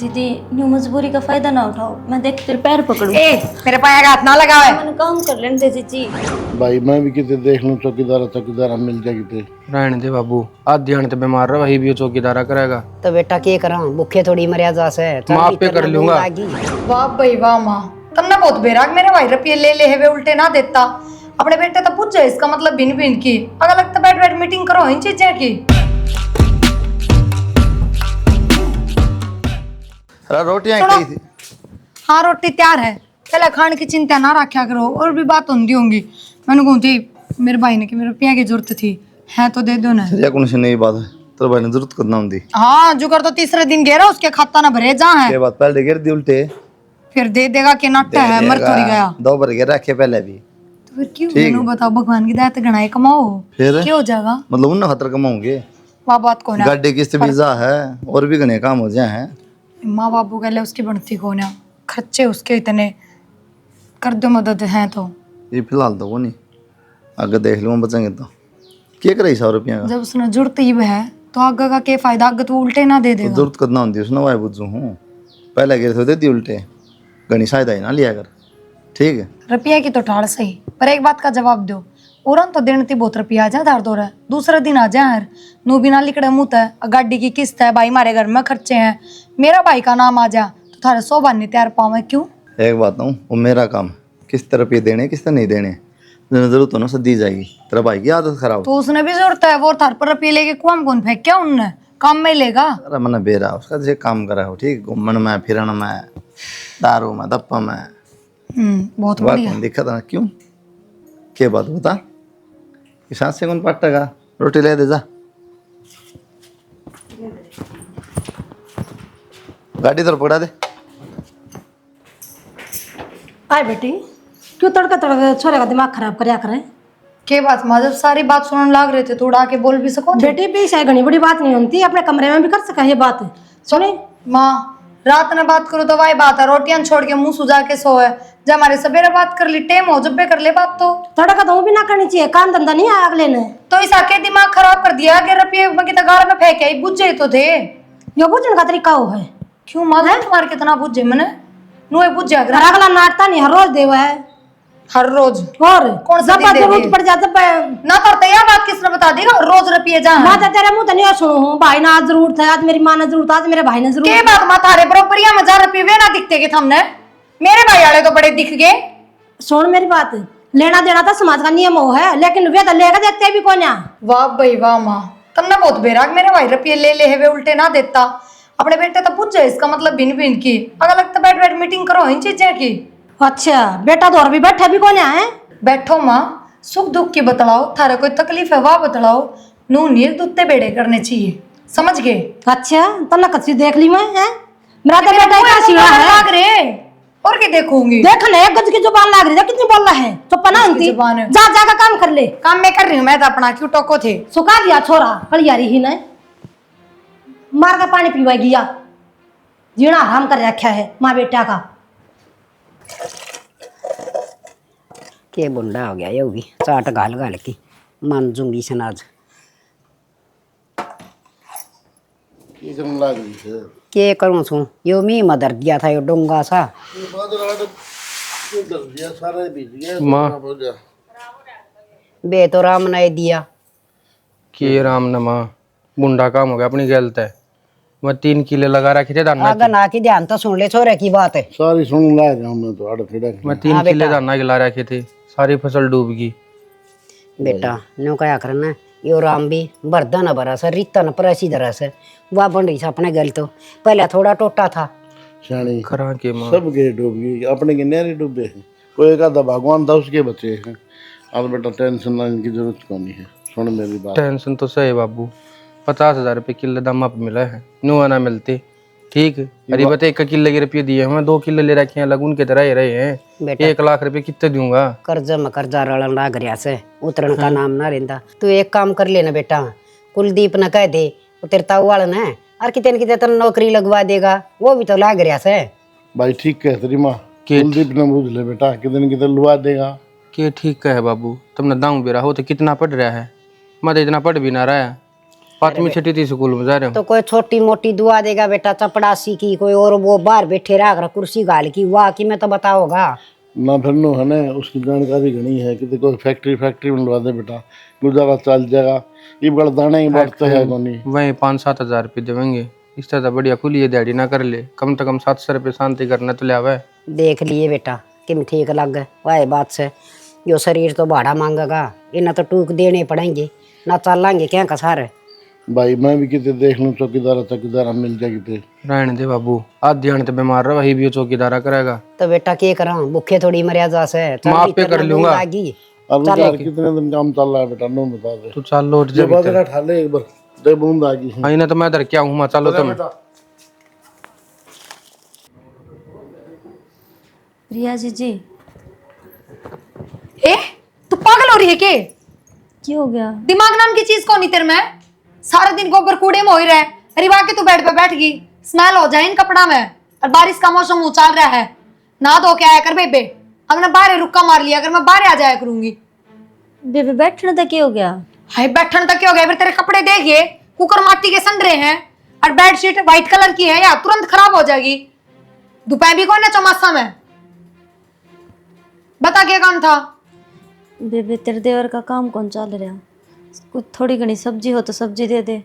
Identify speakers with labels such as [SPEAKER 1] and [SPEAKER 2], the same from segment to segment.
[SPEAKER 1] दीदी न्यू मजबूरी का फायदा ना उठाओ। मैं देख तेरे पैर पकड़ू।
[SPEAKER 2] ए मेरे पाया का हाथ ना लगावे।
[SPEAKER 1] मैंने काम कर लेने दे जीजी।
[SPEAKER 3] भाई मैं भी कितने देख लूं चौकीदार मिल जाए कितने।
[SPEAKER 4] रहने दे बाबू, आज ध्यान ते बीमार रहा वही भी चौकीदारा करेगा।
[SPEAKER 2] तो बेटा के करा भूखे थोड़ी मरिया जा से
[SPEAKER 4] माफ पे कर लूंगा।
[SPEAKER 5] वाह भाई वाह माँ, तुमने बहुत बेराग मेरे भाई रुपये ले है वे उल्टे ना देता। अपने बेटे तो पूछ जाए इसका मतलब भिन भिन की। अगर लगता बैठ बैठ मीटिंग करो इन चीजें की।
[SPEAKER 6] रोटियां
[SPEAKER 5] सुनो।
[SPEAKER 6] कही थी।
[SPEAKER 5] हाँ रोटी तैयार है, पहले खाने की चिंता ना रखा करो। और भी बात होती होंगी। मैंने कहूँ थी मेरे भाई ने कि मेरे रुपया की जरूरत थी, है तो दे दो ना।
[SPEAKER 6] सरिया कौन सी नई बात है, तेरे भाई ने जरूरत करना होती।
[SPEAKER 5] हाँ जुगर तो तीसरे दिन घेरा उसके खाता ना भरे जा है।
[SPEAKER 6] ये बात पहले गिर दी उल्टे
[SPEAKER 5] फिर दे देगा के नट्टा है, मर थोड़ी गया।
[SPEAKER 6] 2 बार गिर रखे पहले भी।
[SPEAKER 5] तो फिर क्यों मैंने बताओ, भगवान की दया गणाए कमाओ
[SPEAKER 6] फिर
[SPEAKER 5] क्या हो जाएगा।
[SPEAKER 6] मतलब उन खतर कमाओगे।
[SPEAKER 5] वह बात कौन है।
[SPEAKER 6] गाड़ी किस्त वीजा है और भी घने काम हो जाए हैं।
[SPEAKER 5] माँ बापू के लिए उसकी बनती कौन है, खर्चे उसके इतने कर दो मदद है तो।
[SPEAKER 6] ये फिलहाल तो वो नहीं, आगे देख लूँ बचेंगे तो। क्या करे 100 रुपया का।
[SPEAKER 5] जब उसने जरूरत ही है तो आगे का क्या फायदा, आगे तो उल्टे ना दे देगा।
[SPEAKER 6] जरूरत करना होती उसने वाई बुझू हूँ पहले गिर थे दे दी उल्टे। घनी सहायता ही ना लिया कर, ठीक है।
[SPEAKER 5] रुपया की तो ठाड़ सही, पर एक बात का जवाब दो। उरन तो देने बहुत रुपया आ जा धार दो रहा, दूसरे दिन आ जा यार नू बिना लिकड़े मुँह है। गाड़ी की किस्त है, भाई मारे घर में खर्चे हैं, मेरा भाई का नाम आ जा तो थारे 100 बार नहीं तैयार पावे। क्यों
[SPEAKER 6] एक बात हूँ, वो मेरा काम किस तरह रुपये देने किस तरह नहीं देने, जरूरत हो ना सब दी जाएगी। तेरा भाई की आदत खराब।
[SPEAKER 5] तो उसने भी जरूरत है, वो थार पर रुपये लेके कुआं कौन फेंक क्या उनने, काम में लेगा।
[SPEAKER 6] अरे मैंने बेरा उसका जैसे काम करा हो, ठीक। घूमन में फिरन में दारू में दप्पा में
[SPEAKER 5] बहुत
[SPEAKER 6] बात
[SPEAKER 5] बढ़िया।
[SPEAKER 6] कौन दिक्कत है क्यों, क्या बात बता। कि साथ से कौन पट्टेगा, रोटी ले दे जा। गाड़ी तो पकड़ा दे।
[SPEAKER 7] आए बेटी, क्यों तड़का तड़का छोरे का दिमाग खराब करया करे।
[SPEAKER 5] के बात माँ, जब सारी बात सुनने लाग रहे थे तो उड़ा के बोल भी सको थे।
[SPEAKER 7] बेटी भी शायद घनी बड़ी बात नहीं होती, अपने कमरे में भी कर सका ये बात। सुने
[SPEAKER 5] माँ रात में बात करो तो वही बात है, रोटियां छोड़ के मुंह सुजा के सोए। जब हमारे सवेरे बात कर ली टेम हो जब भी कर ले बात तो।
[SPEAKER 7] तड़का तो वो भी ना करनी चाहिए, काम धंधा नहीं आया अगले ने।
[SPEAKER 5] तो इस आके दिमाग खराब कर दिया कि रुपये की गाड़ में फेंके आई, बुझे तो थे।
[SPEAKER 7] यो बुझन का तरीका वो है।
[SPEAKER 5] क्यों माँ तुम्हारे कितना बुझे मैंने नुए बुझे
[SPEAKER 7] और अगला नाटता नहीं, हर रोज देवा है।
[SPEAKER 5] हर रोज
[SPEAKER 7] और
[SPEAKER 5] कौन सा
[SPEAKER 7] जब
[SPEAKER 5] दिन दे
[SPEAKER 7] जरूरत
[SPEAKER 5] दिए?
[SPEAKER 7] पड़ जा जब
[SPEAKER 5] ना करते यह बात किसने बता देगा, रोज रुपये जा
[SPEAKER 7] मैं तो तेरे मुंह तो नहीं सुनू हूँ। भाई ना आज जरूरत है, आज मेरी माँ ने जरूरत, आज मेरे भाई ने जरूरत।
[SPEAKER 5] के बात माँ थारे बरोबरिया में जा रुपये वे ना दिखते के हमने, मेरे भाई वाले तो बड़े दिख गए।
[SPEAKER 7] सुन मेरी बात, लेना देना तो समाज का नियम हो है, लेकिन वे तो लेकर देखते भी कौन है।
[SPEAKER 5] वाह भाई वाह माँ, तुमने बहुत बेराग मेरे भाई रुपये ले है वे उल्टे ना देता। अपने बेटे तो पूछ जाए इसका मतलब भिन भिन की। अगर लगता बैठ बैठ मीटिंग करो इन चीजें की।
[SPEAKER 7] अच्छा बेटा तो और भी बैठे भी कौन है।
[SPEAKER 5] बैठो माँ, सुख दुख की बतलाओ, थारा कोई तकलीफ है वाह बतलाओ। नू नील दुत्ते बेड़े करने चाहिए, समझ गए।
[SPEAKER 7] अच्छा तन्ना कच्ची देख ली मैं है। मेरा तो
[SPEAKER 5] मेरा
[SPEAKER 7] बेटा
[SPEAKER 5] मुंह
[SPEAKER 7] का सिवा है।
[SPEAKER 5] लाग रे और क्या देखूंगी।
[SPEAKER 7] देख ले गज की जुबान लाग रही है, कितनी बोल रहा है। चुप ना
[SPEAKER 5] किसकी
[SPEAKER 7] होती,
[SPEAKER 5] जुबान है?
[SPEAKER 7] जा जाकर काम कर ले।
[SPEAKER 5] काम मैं कर रही हूँ, मैं तो अपना क्यों टोको थे।
[SPEAKER 7] सुखा दिया छोरा कलियारी ही ने, मार का पानी पीवा गया। जीना आराम कर रखा है माँ बेटा का।
[SPEAKER 2] के बुंडा हो गया ये भी चाट घाल घाल की मान जूंगी सनाज।
[SPEAKER 3] ये करने लग रही है।
[SPEAKER 2] के करूँ छू यो मी मदर दिया था यो डोंगा सा।
[SPEAKER 3] ये बाद रात क्यों डर गया, सारा बीत गया।
[SPEAKER 4] माँ।
[SPEAKER 3] हो जा।
[SPEAKER 2] बे तो राम ने दिया
[SPEAKER 4] कि राम नमा बुंडा काम हो गया, अपनी गलत है। मैं 3 किले लगा रखे थे दाना
[SPEAKER 2] अगर ना की ध्यान तो सुन ले छोरे की बात है।
[SPEAKER 3] सारी सुन ला जाऊं मैं तो आड़ फिड़ा।
[SPEAKER 4] मैं 3 किले दाना गिला रखे थे, सारी फसल डूब गई।
[SPEAKER 2] बेटा न्यू क्या करना यो राम भी बर्दा न भरा से रीता न परसी धरा से वह बन रही से अपने गल तो पहले थोड़ा टोटा था।
[SPEAKER 3] शानी
[SPEAKER 4] करा के माँ
[SPEAKER 3] सब के डूब गई, अपने के नहरे डूबे हैं। कोई एक आधा भगवान था उसके बच्चे हैं। अब बेटा टेंशन लेने की जरूरत कौन है, सुन मेरी बात।
[SPEAKER 4] टेंशन तो सही बाबू, 50,000 रुपये किले दाम आप मिला है, नुआ ना मिलते ठीक। अरे बता 1 किले के रुपये दिए हैं, 2 किले ले रखे हैं, लगून के तरह ही रहे हैं।
[SPEAKER 2] बेटा
[SPEAKER 4] 1 लाख रुपए कितने दूंगा।
[SPEAKER 2] कर्ज में कर्जा रलन लाग रहा से उतरण का नाम ना रहता। तू एक काम कर लेना बेटा, कुलदीप न कह दे वो तेरे ताऊ वाला न और कितने कितने तेन नौकरी लगवा देगा, वो भी तो लाग रहा से।
[SPEAKER 3] भाई ठीक कह तेरी माँ, कुलदीप ने बूझ ले बेटा, कितने लुआ देगा।
[SPEAKER 4] के ठीक है बाबू, तुमने दाऊ बेरा हो तो कितना पड़ रहा है, मैं तो इतना पढ़ भी ना रहा है। पांचवी छठी थी स्कूल में जा रहे
[SPEAKER 2] तो
[SPEAKER 4] हो।
[SPEAKER 2] कोई छोटी मोटी दुआ देगा बेटा, चपड़ासी की कोई, और वो बाहर बैठे रहा कुर्सी गाल की वाह की मैं तो बताओगा।
[SPEAKER 3] ना फिर नो है ना, उसकी जानकारी घनी है कि कोई फैक्ट्री फैक्ट्री बनवा दे बेटा, गुजारा चल जाएगा। ये बड़ा दाना ही बढ़ते है कोनी।
[SPEAKER 4] वही 5-7 हजार रुपये देवेंगे, इस तरह बढ़िया खुली दिहाड़ी ना कर ले, कम से कम 700 रुपये शांति करना तो ले आवे।
[SPEAKER 2] देख लिए बेटा कि ठीक लग गए वाह बात से, यो शरीर तो भाड़ा मांगेगा, इन्हें तो टूक देने पड़ेंगे, ना चलांगे क्या कसार।
[SPEAKER 3] भाई मैं भी कितने देख लूँ, चौकीदार मिल जाए कितने।
[SPEAKER 4] रहने दे बाबू, आज ध्यान तो बीमार रहा, वही भी वो चौकीदारा करेगा।
[SPEAKER 2] तो बेटा क्या करा, भूखे थोड़ी मर्यादा से चल,
[SPEAKER 4] माफ पे
[SPEAKER 2] इतना
[SPEAKER 4] कर लूंगा।
[SPEAKER 2] भूख लागी।
[SPEAKER 3] अब यार कितने दिन काम चल रहा है बेटा, नो बता दे।
[SPEAKER 4] तू चल लौट जा
[SPEAKER 3] ये बाजरा खा ले एक बार, दे बूंद आ गई।
[SPEAKER 4] हाँ ना तो मैं इधर क्या हूँ, चलो तुम।
[SPEAKER 1] रिया जी
[SPEAKER 5] ए तू पागल हो रही है के?
[SPEAKER 1] क्या हो गया?
[SPEAKER 5] दिमाग नाम की चीज कौन तेरे में? सारा दिन गोबर कूड़े में हो ही रहे। अरे वाह के तू बेड पे बैठ गई, स्मेल हो जाए इन कपड़ा में, और बारिश का मौसम उछाल रहा है। ना धो के आया कर बेबे, हमने बाहर रुक्का मार लिया, अगर मैं बाहर आ जाया करूंगी।
[SPEAKER 1] बेबे बैठने तक क्या हो गया?
[SPEAKER 5] हाय बैठन तक क्या हो गया? फिर तेरे कपड़े देखिए, कुकर माटी के सन रहे हैं, और बेडशीट व्हाइट कलर की है, या तुरंत खराब हो जाएगी। दोपहर भी कौन है चौमासा में? बता क्या काम था?
[SPEAKER 1] बेबे तेरे देवर का काम कौन चल रहा? कुछ थोड़ी घनी सब्जी हो तो सब्जी दे दे।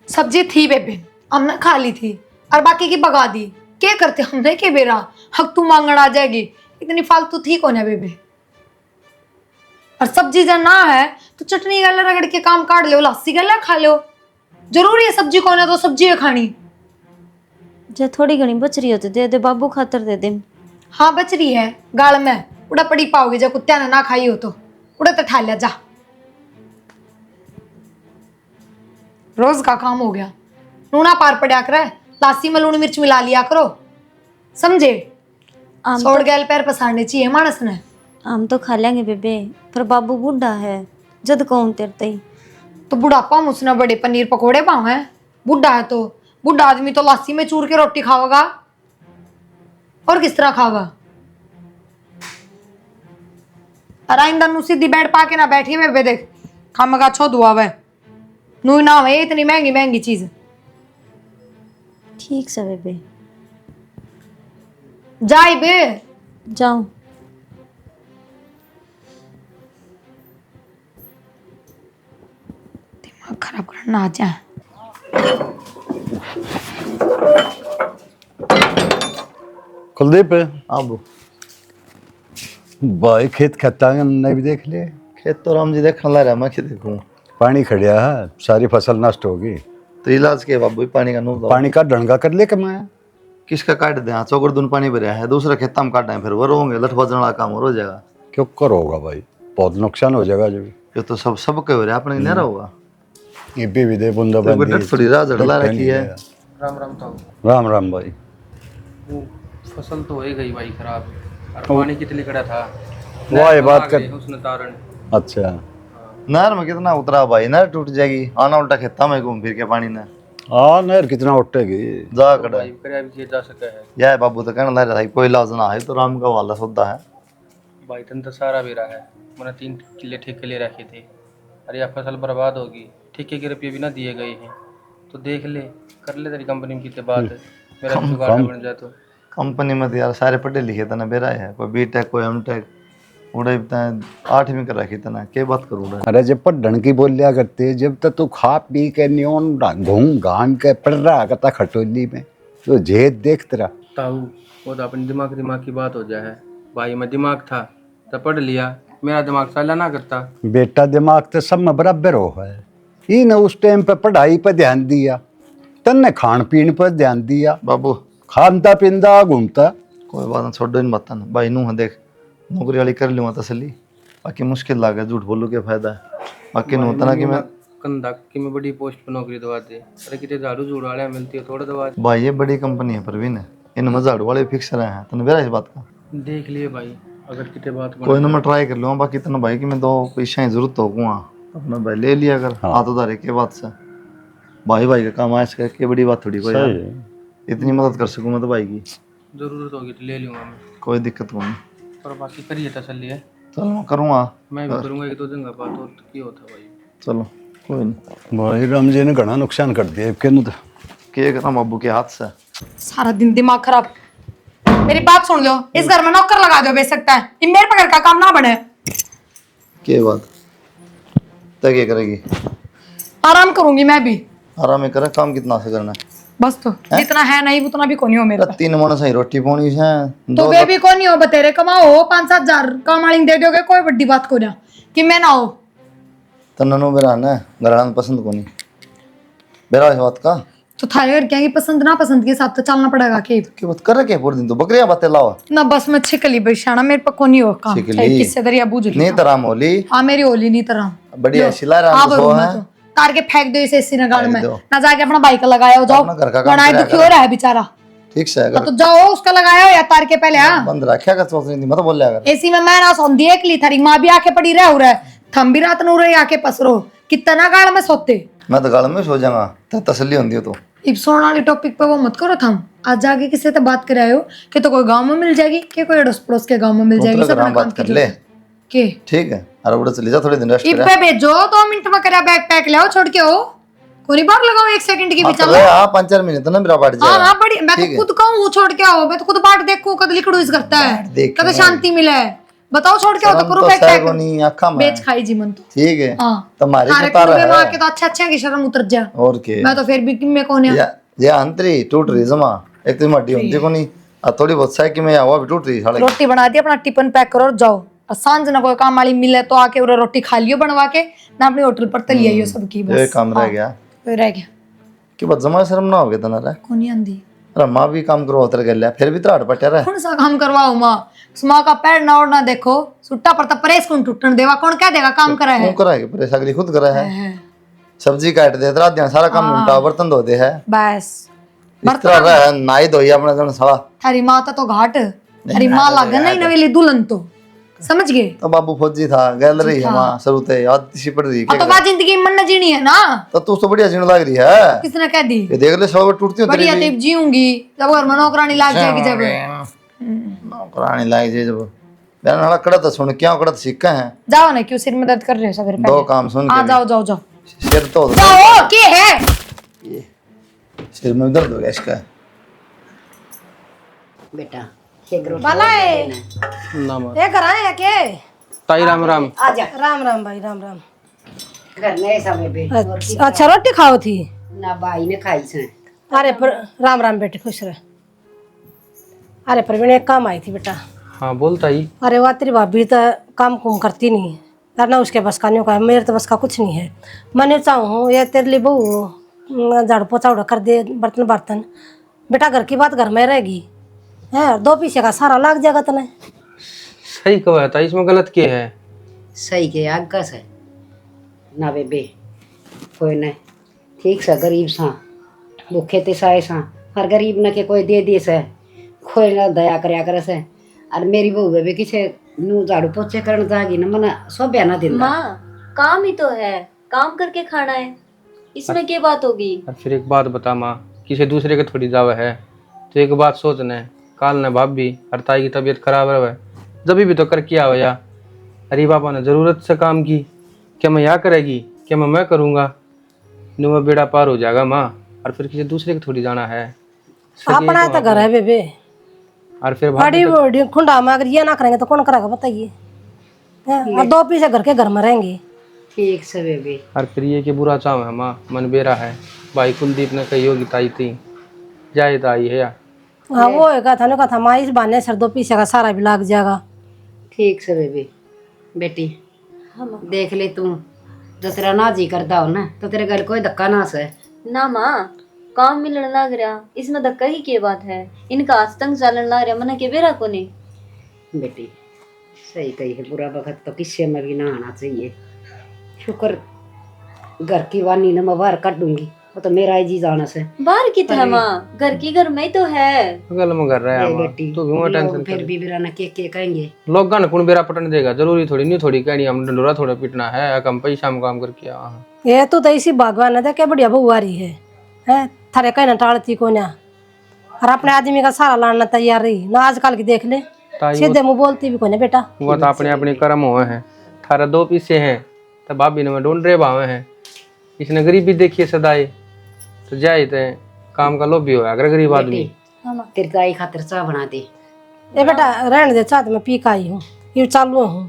[SPEAKER 5] सब्जी थी बेबे, हमने खा ली थी, और बाकी की भगा दी। क्या करते हमने के बेरा, हक तू मांगण आ जाएगी, इतनी फालतू थी कौन है बेबे। और सब्जी जब ना है तो चटनी गला रगड़ के काम काट लो, लस्सी गला खा लो। जरूरी है सब्जी कौन है तो सब्जी है खानी।
[SPEAKER 1] जे थोड़ी घनी बच रही हो तो दे दे, बाबू खातर दे दे।
[SPEAKER 5] हाँ बच रही है, गाल में उड़ा पड़ी पाओगे, जब कुत्ते ने ना खाई हो तो उड़ा तो ठा लिया जा। रोज का काम हो गया, लूना पार पड़ा कर, लासी में लून मिर्च मिला लिया करो, समझे? छोड़ गैल पैर पसारने चाहिए मानस ने।
[SPEAKER 1] हम तो खा लेंगे बेबे, पर बाबू बूढ़ा है, जद कहूँ तेरे तई।
[SPEAKER 5] तो बुढ़ापा में उसने बड़े पनीर पकोड़े पाओ हैं। बुढ़ा है तो बुढ़ा आदमी तो लासी में चूर के रोटी खाओगा, और किस तरह खाओगा? आइंदा नु सीधी बेड पा के ना बैठी बेबे, देख खाम का छो दुआ वे नू ना है इतनी महंगी महंगी चीज।
[SPEAKER 1] ठीक से बेबे,
[SPEAKER 5] जाई बे
[SPEAKER 1] जाऊं।
[SPEAKER 5] दिमाग खराब करना आ जा।
[SPEAKER 8] कुलदीप,
[SPEAKER 6] अब
[SPEAKER 8] भाई खेत खत्ता ने भी देख ले।
[SPEAKER 6] खेत तो राम जी देखने ला रहा, मैं क्या देखूं?
[SPEAKER 8] पानी खड़िया है, सारी फसल नष्ट होगी।
[SPEAKER 6] तो इलाज के बाबू पानी का नो
[SPEAKER 8] पानी का डंगा कर ले कमाया।
[SPEAKER 6] किसका काट दे? चौकर दून पानी भरा है, दूसरा खेत में काटा है, फिर वो होंगे लठ बजने वाला काम हो जाएगा।
[SPEAKER 8] क्यों करोगा भाई, बहुत नुकसान हो जाएगा जब।
[SPEAKER 6] ये तो सब के हो रहा है, अपने नहीं रहा होगा।
[SPEAKER 8] ये भी दे बुंदा
[SPEAKER 6] तो डट थोड़ी राह जड़ला रखी है।
[SPEAKER 4] राम राम ताऊ।
[SPEAKER 8] राम राम भाई।
[SPEAKER 4] वो फसल तो हो ही गई भाई खराब, और पानी कितने कड़ा था।
[SPEAKER 8] वाह ये बात कर।
[SPEAKER 4] उसने तारण।
[SPEAKER 8] अच्छा,
[SPEAKER 6] नहर में कितना उतरा भाई, नहर टूट जाएगी, आना उल्टा खेता में घूम फिर के पानी ने।
[SPEAKER 8] हाँ नहर कितना उठेगी।
[SPEAKER 6] जा कड़ा
[SPEAKER 4] भाई करे भी किया जा सका है।
[SPEAKER 6] यह बाबू तो कहना लग रहा है कोई इलाज ना है तो राम का वाला सौदा है।
[SPEAKER 4] भाई तन तो सारा भी रहा है, मैंने 3 किले ठेके ले रखे थे। अरे यह फसल बर्बाद होगी, ठेके के रुपये भी ना दिए गए हैं, तो देख ले कर ले तेरी कंपनी में कितने बात है, मेरा भी जुगाड़ बन जाए तो।
[SPEAKER 6] कंपनी में तो यार सारे पढ़े लिखे तना बेरा है, कोई B.Tech कोई M.Tech उड़े 8वीं कर रखी तना, क्या बात करूँ।
[SPEAKER 8] अरे जब पर ढंग की बोल लिया करते, जब तक तू खा पी के न्योन घूम घाम के पड़ रहा करता खटोली में, तो जेद देख तेरा।
[SPEAKER 4] ताऊ वो तो अपने दिमाग की बात हो जाए। भाई मैं दिमाग था तो पढ़ लिया, मेरा दिमाग साला ना करता।
[SPEAKER 8] बेटा दिमाग तो सब में बराबर हो है, ही ने उस टाइम पे पढ़ाई पर ध्यान दिया, तन्ने खान पीन पर ध्यान दिया।
[SPEAKER 6] बाबू
[SPEAKER 8] खानता पींदा घूमता।
[SPEAKER 6] कोई बात ना, छोड़ो इन बातों भाई। नू देख नौकरी वाली कर लूँगा तसली, बाकी मुश्किल लागे, झूठ बोलू के फायदा है। बाकी नू तना कि मैं
[SPEAKER 4] कंधा कि मैं बड़ी पोस्ट पर नौकरी दवा दे, अरे कितने झाड़ू झूड़ वाले मिलती है थोड़ा दवा दे।
[SPEAKER 6] भाई ये बड़ी कंपनी है प्रवीण, इन झाड़ू वाले फिक्स रहे हैं, तने बेरा इस बात का
[SPEAKER 4] देख लिए भाई, अगर कितने बात
[SPEAKER 6] कोई ना मैं ट्राई कर लूँगा। बाकी तना भाई कि मैं तो पैसा ही जरूरत हो गूँ अपना भाई ले लिया अगर हाथ उधारे के बात से। भाई का काम आया के बड़ी बात थोड़ी कोई यार, इतनी मदद कर सकूँ मैं तो भाई की।
[SPEAKER 4] जरूरत होगी तो ले लूँगा मैं,
[SPEAKER 6] कोई दिक्कत नहीं।
[SPEAKER 4] पर बाकी करिए तसल्ली है।
[SPEAKER 6] चलो मैं करूँगा,
[SPEAKER 4] मैं भी करूँगा, एक दो दिन का बात और की होता भाई।
[SPEAKER 6] चलो कोई नहीं
[SPEAKER 8] भाई राम जी ने घना नुकसान कर दिया के तो
[SPEAKER 6] के करा बाबू के हाथ से।
[SPEAKER 5] सारा दिन दिमाग खराब। मेरी बात सुन लो, इस घर में नौकर लगा दो बेच सकता है, ये मेरे पे घर का काम ना बने।
[SPEAKER 6] के बात तय क्या करेगी?
[SPEAKER 5] आराम करूंगी मैं भी,
[SPEAKER 6] आराम ही करे, काम कितना से करना है?
[SPEAKER 5] बस तो जितना है नहीं उतना भी कोनी हो मेरे पास।
[SPEAKER 6] 3 मन सही रोटी पानी है
[SPEAKER 5] तो वे भी कोनी हो, बतेरे कमाओ 5-7 हजार काम वाली दे दोगे, कोई बड़ी बात को ना कि मैं ना हो।
[SPEAKER 6] तन्नू मेरा ना घराना पसंद कोनी बेरा इस बात का।
[SPEAKER 5] तो थारे घर क्या पसंद ना पसंद के हिसाब से चलना पड़ेगा के
[SPEAKER 6] बात कर रखे पूरे दिन तो बकरियां बातें लाओ
[SPEAKER 5] ना। बस मैं छिकली बैशाना, मेरे पे कोनी हो काम,
[SPEAKER 6] छिकली?
[SPEAKER 5] किससे दरिया बूझ ली
[SPEAKER 6] नहीं तराम होली
[SPEAKER 5] हाँ मेरी होली नहीं तरह
[SPEAKER 6] बढ़िया शिला राम
[SPEAKER 5] हाँ
[SPEAKER 6] तो सो
[SPEAKER 5] भरूं
[SPEAKER 6] है
[SPEAKER 5] मैं तो तार के फेंक दो इसे इसी नगाड़ में,
[SPEAKER 6] दो।
[SPEAKER 5] ना जाके अपना बाइक लगाया हो जाओ,
[SPEAKER 6] अपना घर का काम
[SPEAKER 5] लड़ाई
[SPEAKER 6] करा
[SPEAKER 5] दुखी हो रहा है बेचारा।
[SPEAKER 6] ठीक से
[SPEAKER 5] हाँ,
[SPEAKER 6] अगर
[SPEAKER 5] तो जाओ उसका लगाया हो या तार के पहले। हाँ
[SPEAKER 6] बंद रखा कर सोच रही थी मैं तो बोल लिया अगर
[SPEAKER 5] एसी में मैं ना सौंधी एक ली थारी माँ भी आके पड़ी रह रहा है, थम भी रात नू रहे आके पसरो कितना गाड़ में सोते।
[SPEAKER 6] मैं तो गाल में सो जाऊंगा तो तसल्ली होती हो तो।
[SPEAKER 5] इब सोने वाले टॉपिक पे वो मत करो थम, आज जाके किसी से बात कर आए हो कि तो कोई गांव में मिल जाएगी कि कोई अड़ोस पड़ोस के गांव में मिल जाएगी, सब अपना
[SPEAKER 6] बात कर ले
[SPEAKER 5] के
[SPEAKER 6] ठीक है। अरे उड़ा चली जा थोड़े दिन रेस्ट
[SPEAKER 5] इब
[SPEAKER 6] कर
[SPEAKER 5] पे भेजो 2 मिनट में करा बैग पैक ले आओ छोड़ के हो, कोई बात लगाओ 1 सेकंड की भी चलो।
[SPEAKER 6] हां 5-4 मिनट ना मेरा बाट
[SPEAKER 5] हाँ
[SPEAKER 6] जाएगा।
[SPEAKER 5] हाँ बड़ी मैं तो खुद कहूँ छोड़ के आओ, मैं तो खुद बाट देखूं कद लिकड़ू इस करता है कद शांति मिले, बताओ छोड़ के आओ तो करो बैग पैक
[SPEAKER 6] नहीं आखा में
[SPEAKER 5] बेच खाई जी मन तो
[SPEAKER 6] ठीक है।
[SPEAKER 5] हाँ
[SPEAKER 6] तुम्हारी
[SPEAKER 5] सारे
[SPEAKER 6] के तारा
[SPEAKER 5] कुड़बे माँ
[SPEAKER 6] है
[SPEAKER 5] के तो अच्छा अच्छा की शर्म उतर जा,
[SPEAKER 6] और के
[SPEAKER 5] मैं तो फिर भी किम्मे कौन है
[SPEAKER 6] ये अंतरी टूट रही जमा एक तो मड्डी होती को नहीं आ थोड़ी बहुत साइकिल कि मैं हवा भी टूट रही साले
[SPEAKER 5] रोटी बना दी अपना टिफिन पैक करो और जाओ, और सांझ ना कोई काम वाली मिले तो आके उरे रोटी खा लियो बनवा के ना अपनी होटल पर तली आइयो सबकी बस।
[SPEAKER 6] ये काम रह गया
[SPEAKER 5] कोई रह गया
[SPEAKER 6] कि बस जमा शर्म ना हो गया तना रे।
[SPEAKER 5] कौन ही आंधी
[SPEAKER 6] अरे माँ भी काम करो उतर गया फिर भी त्राड़ पट्या रहा
[SPEAKER 5] कौन सा काम करवाओ माँ, माँ का पैर ना और ना देखो सुट्टा पड़ता परेश कौन टूटन देवा, कौन क्या देगा काम करा है।
[SPEAKER 6] कौन करा है परेश अगली खुद करा है सब्जी काट दे रात दिन सारा काम निपटा बर्तन धो दे है
[SPEAKER 5] बस
[SPEAKER 6] इस तरह रहा नाई धोई अपने जन साला।
[SPEAKER 5] थारी माँ तो घाट थारी माँ लागन नहीं नवेली दुल्हन तो समझ गए।
[SPEAKER 6] तो बाबू फौजी था गैलरी है माँ शुरू से याद सी पड़ रही
[SPEAKER 5] तो बात जिंदगी में मन जीनी है ना,
[SPEAKER 6] तो तू तो बढ़िया जीने लग रही है।
[SPEAKER 5] किसने कह दी
[SPEAKER 6] ये देख ले सब टूटती हो
[SPEAKER 5] बढ़िया तो जीऊंगी जब घर में नौकरानी लाग जाएगी जब
[SPEAKER 6] नौकरानी लाग जाए जब मैंने हला कड़ा तो सुन क्या कड़ा तो सिक्का है
[SPEAKER 5] जाओ ना क्यों सिर में दर्द कर रहे हो सवेरे
[SPEAKER 6] दो
[SPEAKER 5] पहले
[SPEAKER 6] काम सुन
[SPEAKER 5] हाँ
[SPEAKER 6] के
[SPEAKER 5] जाओ जाओ जाओ
[SPEAKER 6] सिर तो
[SPEAKER 5] जाओ के है
[SPEAKER 6] सिर में दर्द हो गया इसका।
[SPEAKER 2] बेटा एक रोटी
[SPEAKER 7] बाला है
[SPEAKER 4] ना माँ
[SPEAKER 7] ये करा है के
[SPEAKER 4] ताई राम राम।
[SPEAKER 7] राम राम भाई राम राम।
[SPEAKER 2] घर में ऐसा में भी
[SPEAKER 7] अच्छा रोटी खाओ थी
[SPEAKER 2] ना भाई ने खाई से।
[SPEAKER 7] अरे राम राम बेटे खुश रह। अरे प्रवीण एक काम आई थी बेटा।
[SPEAKER 4] हाँ बोल ताई।
[SPEAKER 7] अरे वाह तेरी भाभी तो काम कुम करती नहीं है ना, उसके बस का नहीं होगा, मेरे तो बस का कुछ नहीं है। मैंने चाहूँ ये तेरे लिए बहू झाड़ू पोछा उड़ा कर दे बर्तन बर्तन, बेटा घर की बात घर में रहेगी है, 2 पीछे का सारा लाग जाएगा तने।
[SPEAKER 4] सही कहा है ताई, इसमें गलत क्या है?
[SPEAKER 2] सही के आग से ना बेबे कोई नहीं ठीक सा गरीब सा भूखे ते साए सा हर गरीब न के कोई दे दे से कोई ना दया करया करे से। और मेरी बहू बेबे किसे नू झाड़ू पोछे करन जागी न मना सोभ्या ना दिन
[SPEAKER 1] माँ काम ही तो है, काम करके खाना है, इसमें क्या बात होगी।
[SPEAKER 4] और फिर एक बात बता माँ, किसी दूसरे के थोड़ी दावा है तो एक बात सोचना है, काल ने भाभी और ताई की तबीयत खराब रहे जब भी तो कर किया हो या अरे बाबा ने जरूरत से काम की क्या मैं यहाँ करेगी क्या मैं करूँगा नुआ बेड़ा पार हो जाएगा माँ। और फिर किसी दूसरे के थोड़ी जाना है
[SPEAKER 7] अपना तो घर है बेबे
[SPEAKER 4] और फिर
[SPEAKER 7] बड़ी बड़ी खुंडा में अगर ये ना करेंगे तो कौन करेगा बताइए। और 2 पीछे घर के घर में रहेंगे
[SPEAKER 2] ठीक से बेबे।
[SPEAKER 4] और फिर ये कि बुरा चाव है माँ मन बेरा है भाई कुलदीप ने कही होगी ताई थी जाए ताई है या
[SPEAKER 7] हाँ वो है कहा था माँ इस बहाने सर 2 पीछे का सारा भी लाग जाएगा।
[SPEAKER 2] ठीक से बेबी बेटी देख ले तू जो तेरा ना जी करता हो ना तो तेरे घर कोई धक्का ना से
[SPEAKER 1] ना माँ काम मिलने लग रहा, इसमें धक्का की क्या बात है, इनका आज तक चलन लग रहा मना के बेरा को नहीं।
[SPEAKER 2] बेटी सही कही है, बुरा वक्त तो किसी में भी ना आना चाहिए। शुक्र घर की वानी न मैं बाहर काट दूंगी, वो तो मेरा ही जी जाना से।
[SPEAKER 1] बाहर की तरह माँ घर की घर में ही तो है।
[SPEAKER 4] गल में कर रहा है माँ,
[SPEAKER 2] बेटी
[SPEAKER 4] तू क्यों टेंशन
[SPEAKER 2] लोग फिर भी बिराना के कहेंगे
[SPEAKER 4] लोग गान कौन बेरा पटन देगा, जरूरी थोड़ी नहीं थोड़ी कहनी हम डंडोरा थोड़ा पीटना है कम पैसा में काम करके वहाँ।
[SPEAKER 7] ये तो इसी भगवान है क्या बढ़िया बहू आ रही है थारे कहना टालती को ना, और अपने आदमी का सारा लाना तैयार रही ना। आजकल की देख ले सीधे मुँह बोलती भी को ना बेटा।
[SPEAKER 4] वो तो अपने अपने कर्म हुए हैं, थारा 2 पीछे हैं तो भाभी ने मैं ढूंढ रहे भावे हैं इसने गरीबी देखी है सदाए, तो जाए तो काम का लोभी हो अगर गरीब आदमी।
[SPEAKER 1] हाँ माँ।
[SPEAKER 2] तेरी ताई खातिर चाह बना दे।
[SPEAKER 7] ए बेटा रहने दे, चाह तो मैं पी का आई हूँ, ये चालू हूँ।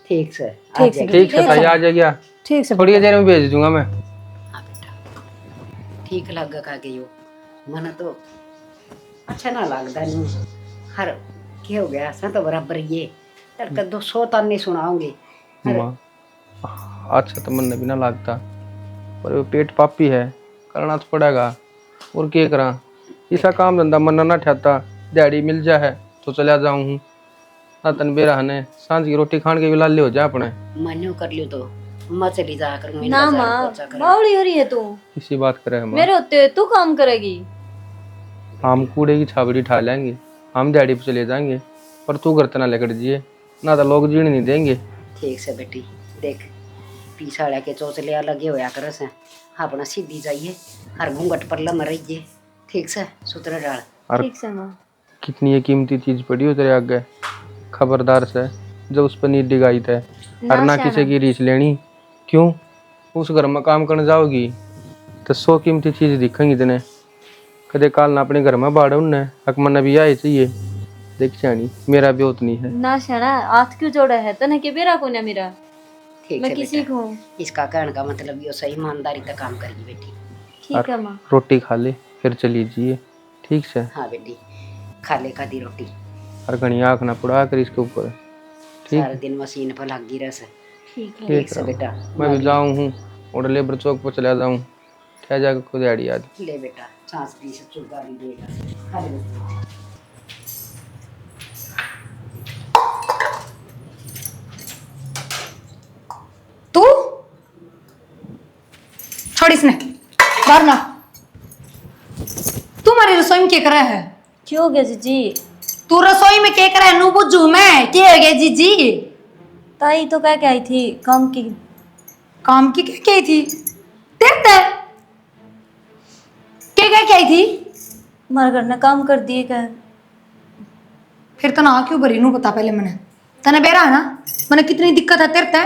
[SPEAKER 2] ठीक से
[SPEAKER 7] ठीक से
[SPEAKER 4] ठीक है ताई, आ जाएगा,
[SPEAKER 7] ठीक से
[SPEAKER 4] थोड़ी देर में भेज दूंगा मैं।
[SPEAKER 2] हाँ बेटा ठीक लगा का के यो मन तो अच्छा ना लगता नहीं। हर क्या हो गया सा तो बराबर ये तर कर 200 ताने सुनाओगे।
[SPEAKER 4] माँ अच्छा तो मन भी ना लगता, पर वो पेट पापी है, करना तो पड़ेगा और क्या करा। ऐसा काम धंधा मन ना ठहता, दिहाड़ी मिल जा है तो चला जाऊँ हूँ ना तन बेरा हने सांझ की रोटी खान के भी लाले हो जाए अपने।
[SPEAKER 2] मनु कर लियो तो मैं चली जा कर
[SPEAKER 1] ना माँ, बावड़ी हो रही है तू,
[SPEAKER 4] इसी बात करे हम।
[SPEAKER 1] मेरे होते हुए तू काम करेगी।
[SPEAKER 4] हम कूड़े की छाबड़ी ठा लेंगे, हम दिहाड़ी पे चले जाएंगे, पर तू घर ना लेकर जिए ना तो लोग जीने नहीं देंगे।
[SPEAKER 2] ठीक से बेटी देख पीछाड़ा के चौचलिया लगे होया कर से अपना सीधी जाइए हर घूंघट पर लम रहिए। ठीक से सुतरे डाल।
[SPEAKER 4] और
[SPEAKER 1] ठीक से माँ।
[SPEAKER 4] कितनी ये कीमती चीज पड़ी हो तेरे आगे, खबरदार से जो उस पर नींद डिगाई थे और ना किसी की रीछ लेनी। क्यों उस घर में काम करने जाओगी तो 100 कीमती चीज दिखेंगी तेने, कदे काल ना अपने घर में बाढ़ उन्ने हक मन भी आए चाहिए। देख जानी मेरा भी उतनी है
[SPEAKER 1] ना शाना हाथ क्यों जोड़ा है तने के बेरा को ना मेरा,
[SPEAKER 2] ठीक
[SPEAKER 1] मैं
[SPEAKER 2] है
[SPEAKER 1] किसी
[SPEAKER 2] बेटा,
[SPEAKER 1] को हूँ।
[SPEAKER 2] इसका कहने का मतलब ये सही ईमानदारी तक काम करिए बेटी।
[SPEAKER 1] ठीक है माँ।
[SPEAKER 4] रोटी खा ले फिर चली जिए। ठीक से
[SPEAKER 2] हाँ बेटी खा ले खादी रोटी,
[SPEAKER 4] और घनी आँख ना पड़ा कर इसके ऊपर। ठीक
[SPEAKER 2] सारा दिन मशीन पर लगी रह से।
[SPEAKER 1] ठीक है।
[SPEAKER 2] ठीक से बेटा
[SPEAKER 4] मैं भी जाऊँ हूँ और लेबर चौक पर चला जाऊँ, ठह जाकर खुद दिहाड़ी आज।
[SPEAKER 2] ले बेटा सांस पी से चुगारी देगा। खा ले बेटा।
[SPEAKER 5] तू छोड़ इसने बाहर ना। तू हमारी रसोई में क्या कर रहा है?
[SPEAKER 1] क्यों हो गया जीजी?
[SPEAKER 5] तू रसोई में क्या कर रहा है? नू बुझू मैं क्या हो गया जीजी?
[SPEAKER 1] ताई तो क्या आई थी काम की।
[SPEAKER 5] काम की क्या कही थी? तेरे क्या क्या आई थी?
[SPEAKER 1] हमारे घर ने काम कर दिए क्या?
[SPEAKER 5] फिर तो ना क्यों भरी नू बता पहले मैंने तने बेरा है ना मैंने कितनी दिक्कत है तेरे ते,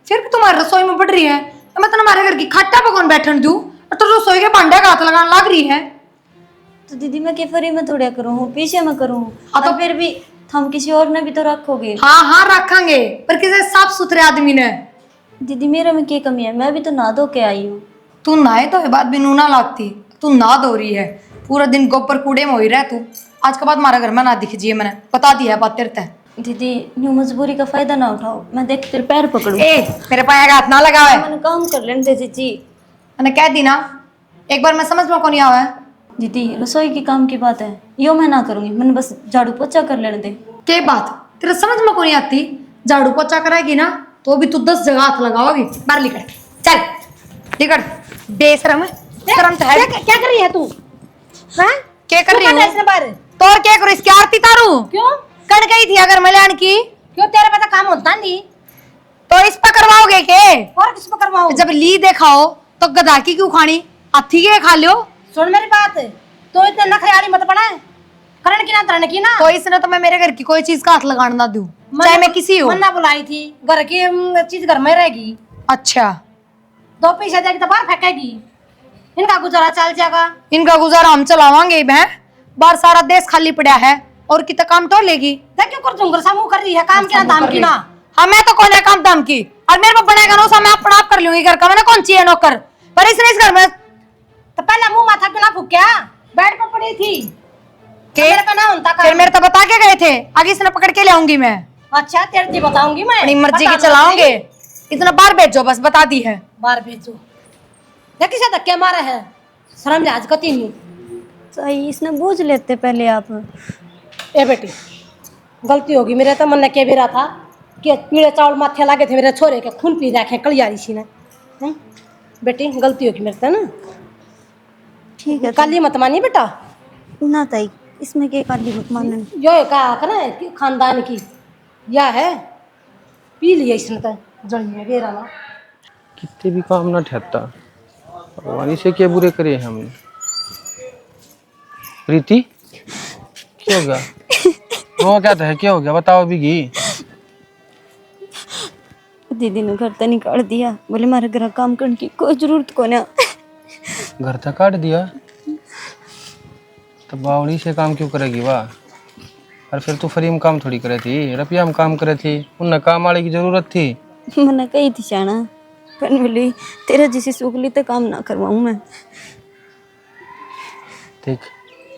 [SPEAKER 5] फिर भी तुम्हारी रसोई में बढ़ रही है तो मैं तो हमारे घर की खाटा पकौन बैठन दूं और तो रसोई के भांडे का हाथ लगाने लग रही है।
[SPEAKER 1] तो दीदी मैं केफरी में थोड़ा करूँ, पीछे में करूँ
[SPEAKER 5] हाँ तो
[SPEAKER 1] तो फिर भी हम किसी और ने भी तो रखोगे।
[SPEAKER 5] हाँ हाँ रखेंगे पर किसी साफ सुथरे आदमी ने।
[SPEAKER 1] दीदी मेरे में क्या कमी है? मैं भी तो नहा धो के आई हूँ।
[SPEAKER 5] तू नहाए तो ये बात भी नूना लगती, तू ना धो रही है पूरा दिन गोबर कूड़े में हो ही रह तू। आज के बाद हमारे घर में ना दिख जिए, मैंने बता दिया है बात तेरे ते।
[SPEAKER 1] दीदी न्यू मजबूरी का फायदा ना उठाओ, मैं देख तेरे पैर पकड़ू।
[SPEAKER 5] ए मेरे पाया का हाथ ना लगा है,
[SPEAKER 1] मैंने काम कर लेने दे जीजी।
[SPEAKER 5] मैंने कह दी ना एक बार मैं समझ में कौन आवा है।
[SPEAKER 1] दीदी रसोई की काम की बात है, यो मैं ना करूंगी, मैंने बस झाड़ू पोछा कर लेने दे।
[SPEAKER 5] के बात तेरे समझ में कौन आती? झाड़ू पोछा कराएगी ना तो भी तू 10 जगह हाथ लगाओगी। बाहर निकल चल निकल बेशरम शर्म तो है।
[SPEAKER 7] क्या कर रही है तू? हाँ
[SPEAKER 5] क्या कर रही हूँ?
[SPEAKER 7] बाहर
[SPEAKER 5] तो क्या करूँ इसकी आरती तारू?
[SPEAKER 7] क्यों?
[SPEAKER 5] कण गई थी अगर मल्याण की
[SPEAKER 7] क्यों तेरे पता काम होता नहीं?
[SPEAKER 5] तो इस पर करवाओगे के?
[SPEAKER 7] और किस पर करवाऊं?
[SPEAKER 5] जब ली देखाओ तो गधा की क्यों खानी, हाथी के खा लियो।
[SPEAKER 7] सुन मेरी बात, तो इतने नखरेआली मत बना, करण की ना तरण की ना।
[SPEAKER 5] तो इसने तो मैं मेरे घर की कोई चीज का हाथ लगाने ना दूं, चाहे मैं किसी हो।
[SPEAKER 7] मन्ना बुलाई थी, घर की चीज घर में रहेगी,
[SPEAKER 5] अच्छा
[SPEAKER 7] 2 पैसे देगी तो बाहर फेंकेगी, इनका गुजारा चल जाएगा।
[SPEAKER 5] इनका गुजारा हम चलावांगे बहन, बाहर सारा देश खाली पड़ा है और कितना काम तो लेगी।
[SPEAKER 7] देख क्यों कर झुंगर सा मुंह कर रही है, काम की ना दाम की ना।
[SPEAKER 5] हाँ मैं तो कौन है काम दाम की, और मेरे को बनेगा ना मैं अपना आप कर लूंगी घर का, मैंने कौन चाहिए नौकर। पर इसने इस घर में
[SPEAKER 7] तो पहले मुंह माथा क्यों ना फूक्या, बेड पर पड़ी थी
[SPEAKER 5] के
[SPEAKER 7] मेरे का ना होता
[SPEAKER 5] फिर मेरे तो बता के गए थे, आगे इसने पकड़ के ले आऊंगी मैं,
[SPEAKER 7] अच्छा तेरे से बताऊंगी मैं,
[SPEAKER 5] अपनी मर्जी की
[SPEAKER 7] बता
[SPEAKER 5] चलाओगे। इतना बाहर भेजो बस, बता दी है।
[SPEAKER 7] बाहर भेजो। देखी से धक्के मारे है, शर्म लिहाज कती नहीं।
[SPEAKER 1] सही इसने बूझ लेते पहले आप।
[SPEAKER 7] ए बेटी गलती होगी मेरे, तो मन ने कह भी रहा था कि पीले चावल माथे लागे थे मेरे छोरे के, खून पी रखे कलियारी सी ने। बेटी गलती होगी मेरे से ना,
[SPEAKER 1] ठीक है
[SPEAKER 7] काली मत मानी बेटा।
[SPEAKER 1] ना ताई इसमें क्या काली मत मानना।
[SPEAKER 7] यो कहा करे कि खानदान की या है, पी लिया इसने तो जलिए बेरा ना।
[SPEAKER 4] कितने भी काम ना ठहरता, भगवान से क्या बुरे करे हैं हमने। प्रीति क्या हो गया? वो क्या था, क्या हो गया बताओ बिगी।
[SPEAKER 1] दीदी ने घर तक निकाल दिया, बोले मारे घर काम करने की कोई जरूरत को ना।
[SPEAKER 4] घर तक काट दिया तो बावड़ी से काम क्यों करेगी वाह। और फिर तू फ्री में काम थोड़ी करे थी, रुपया में काम करे थी, उन्हें काम वाले की जरूरत थी।
[SPEAKER 1] मैंने कही थी शाना, पर बोली तेरा जिसे सुगली तो काम ना करवाऊं मैं।
[SPEAKER 4] देख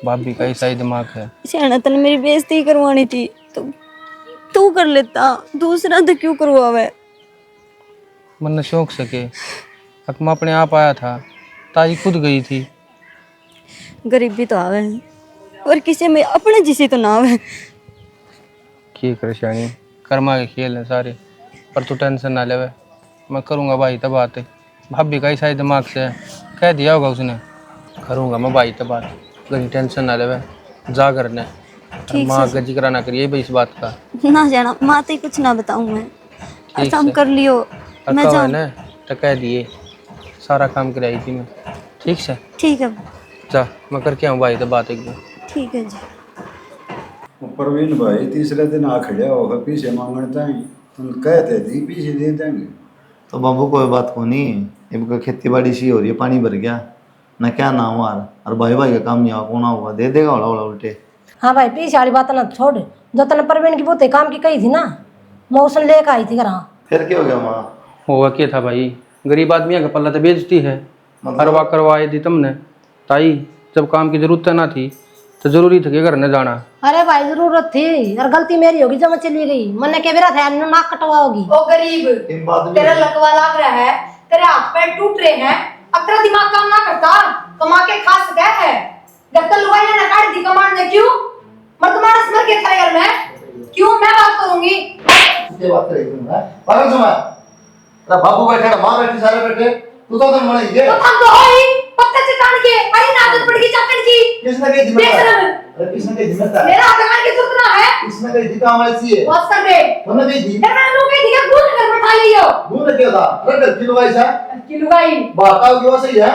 [SPEAKER 4] भाभी का ऐसा ही दिमाग है।
[SPEAKER 1] शाना तने मेरी बेइज्जती ही करवानी थी तो तू कर लेता, दूसरा तो क्यों करवावे।
[SPEAKER 4] मन शौक सके मैं अपने आप आया था, ताई खुद गई थी।
[SPEAKER 1] गरीबी तो आवे और किसी में अपने जिसे तो ना आवे।
[SPEAKER 4] की परेशानी कर्मा के खेल है सारे, पर तू टेंशन ना लेवे, मैं करूँगा भाई तब बात। भाभी का ऐसा ही दिमाग से है, कह दिया होगा उसने, करूँगा मैं भाई तब बात। कहीं टेंशन ना लेवे, जा करने माँ का जिक्र ना करिए भाई इस बात का।
[SPEAKER 1] ना जाना माँ तो कुछ ना बताऊं मैं, अच्छा हम कर लियो। मैं जाऊँ
[SPEAKER 4] ना तो कह दिए सारा काम कराई थी मैं। ठीक से
[SPEAKER 1] ठीक है,
[SPEAKER 4] जा मैं करके आऊँ भाई तब बात एकदम।
[SPEAKER 1] ठीक है जी।
[SPEAKER 8] प्रवीण भाई तीसरे दिन आ खड़े होगा पीछे मांगता है, तुम कहते थे पीछे दे देंगे।
[SPEAKER 6] तो बाबू कोई बात को नहीं, इनका खेती बाड़ी सी हो रही है, पानी भर गया ना क्या ना हुआ, और भाई भाई का काम नहीं हुआ, कौन होगा दे देगा होला होला उल्टे।
[SPEAKER 7] हाँ भाई पीछे वाली बात ना छोड़, जो तने प्रवीण की बहुत काम की कही थी ना, मौसम लेकर आई थी घर।
[SPEAKER 6] फिर क्या हो गया माँ?
[SPEAKER 4] होगा क्या था भाई, गरीब आदमी का पल्ला तो बेचती है।
[SPEAKER 6] मतलब?
[SPEAKER 4] करवा करवाए दी तुमने ताई, जब काम की जरूरत ना थी तो जरूरी था कि घर न जाना।
[SPEAKER 7] अरे भाई जरूरत थी और गलती मेरी होगी जब मैं चली गई, मैंने कह रहा था नाक कटवाओगी।
[SPEAKER 5] ओ गरीब,
[SPEAKER 6] इन बात में
[SPEAKER 5] तेरा लकवा लग रहा है, तेरे हाथ पैर टूट रहे हैं, अब तेरा दिमाग काम ना करता, कमा के खा सके है। गत्ता लुगाइया ना काट दी कमाने ने, क्यों मर्दमानस मर के तेरे घर में, क्यों मैं बात करूंगी।
[SPEAKER 6] ये बात करेगी तुम है पागल सुना। अरे बाबू बैठे ना माँ बैठी सारे बैठे, तू तो तुम मरेंगे
[SPEAKER 5] तो हम तो हो ही पत्ते चिकान के, अरे नादत पड़ गई चाकन की।
[SPEAKER 6] किसने कही जिम्मेदार?
[SPEAKER 5] बेशरम।
[SPEAKER 6] अरे किसने कही जिम्मेदार?
[SPEAKER 5] मेरा आधार की सुतना है,
[SPEAKER 6] किसने कही थी काम वाली है?
[SPEAKER 5] बस कर दे।
[SPEAKER 6] उन्होंने कही थी
[SPEAKER 5] फिर मैंने लोग कह दिया कूद कर बैठा लियो।
[SPEAKER 6] दूर क्या था? अरे गलती लुगाई सा
[SPEAKER 5] की लुगाई
[SPEAKER 6] बाताओ क्यों सही है?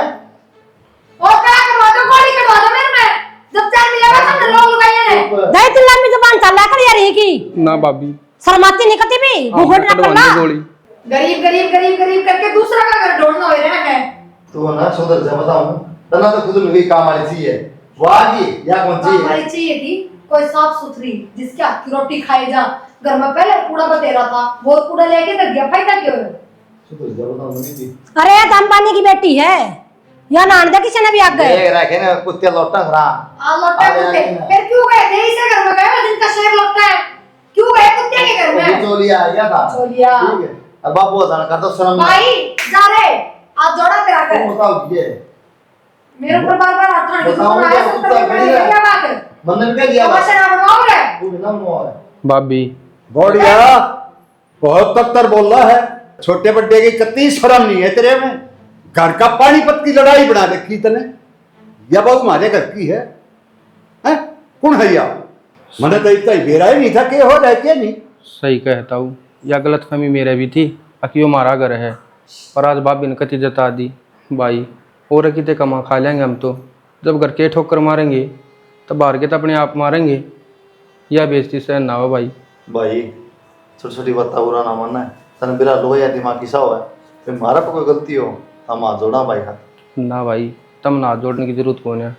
[SPEAKER 5] और क्या करवा दो, गोली करवा दो मेरे में, जब चार मिलेगा सब लोग लुगाइया ने।
[SPEAKER 7] दे तिल्ला में जबान चला कर यार ये की
[SPEAKER 4] ना भाभी
[SPEAKER 7] शर्माती नहीं करती भी घूंघट ना पड़ना।
[SPEAKER 5] गरीब गरीब गरीब गरीब करके दूसरा का घर ढूंढना हो रहा है।
[SPEAKER 6] तो ना सुधर जा बताऊं, तना तो खुद लुगाई काम वाली चाहिए, वाह ये या कौन चाहिए?
[SPEAKER 5] हमारी चाहिए थी कोई साफ सुथरी जिसके हाथ की रोटी खाए जा। घर में पहले कूड़ा बतेरा था, वो कूड़ा लेके रख दिया, फायदा क्या है।
[SPEAKER 6] सुधर जा बताऊं नहीं थी।
[SPEAKER 7] अरे दम पानी की बेटी है या नान दे किसी ने भी आग गए।
[SPEAKER 6] देख रखे ना कुत्ते लौटा खरा।
[SPEAKER 5] आ लौटा कुत्ते, फिर क्यों गए थे इसे घर में, गए जिनका शेर लौटा है, क्यों गए कुत्ते के घर में।
[SPEAKER 6] चोलिया आया था।
[SPEAKER 5] चोलिया।
[SPEAKER 6] ठीक है, अब बाबू जान का तो शर्म
[SPEAKER 5] भाई जा रे, आज जोड़ा तेरा कर।
[SPEAKER 6] बताओ ये
[SPEAKER 5] मेरे ऊपर बार-बार हाथ उठाने की
[SPEAKER 6] बताओ
[SPEAKER 5] जरूरत
[SPEAKER 6] क्या
[SPEAKER 5] है,
[SPEAKER 6] कुत्ता
[SPEAKER 5] सब
[SPEAKER 6] खड़ी है?
[SPEAKER 5] क्या बात है।
[SPEAKER 6] मन में क्या दिया
[SPEAKER 5] तमाशा ना बनवाओ रे।
[SPEAKER 6] वो बिना मुंह है
[SPEAKER 4] भाभी
[SPEAKER 8] बढ़िया, बहुत कत्तर बोल रहा है, छोटे बड्डे की कत्ती शर्म नहीं है तेरे में। घर का पानीपत की लड़ाई बना रखी तने, या बहुत हमारे घर की है, हैं? कौन है या? मैंने तो इतना ही बेरा ही नहीं था कि हो रहा क्या नहीं।
[SPEAKER 4] सही कहता हूँ, या गलतफहमी मेरे भी थी अकियो मारा घर है, और आज भाभी ने कति जता दी। भाई और कितने कमा खा लेंगे हम तो, जब घर के ठोकर मारेंगे तो बाहर के तो अपने आप मारेंगे, या बेइज्जती सहन ना हो भाई।
[SPEAKER 6] भाई छोटी छोटी बात बुरा ना मानना है, तने बिरा लो या दिमाग किसा हुआ है, फिर मारा पर कोई गलती हो हम हाथ जोड़ा भाई हाथ
[SPEAKER 4] ना भाई तम ना जोड़ने की जरूरत कौन है।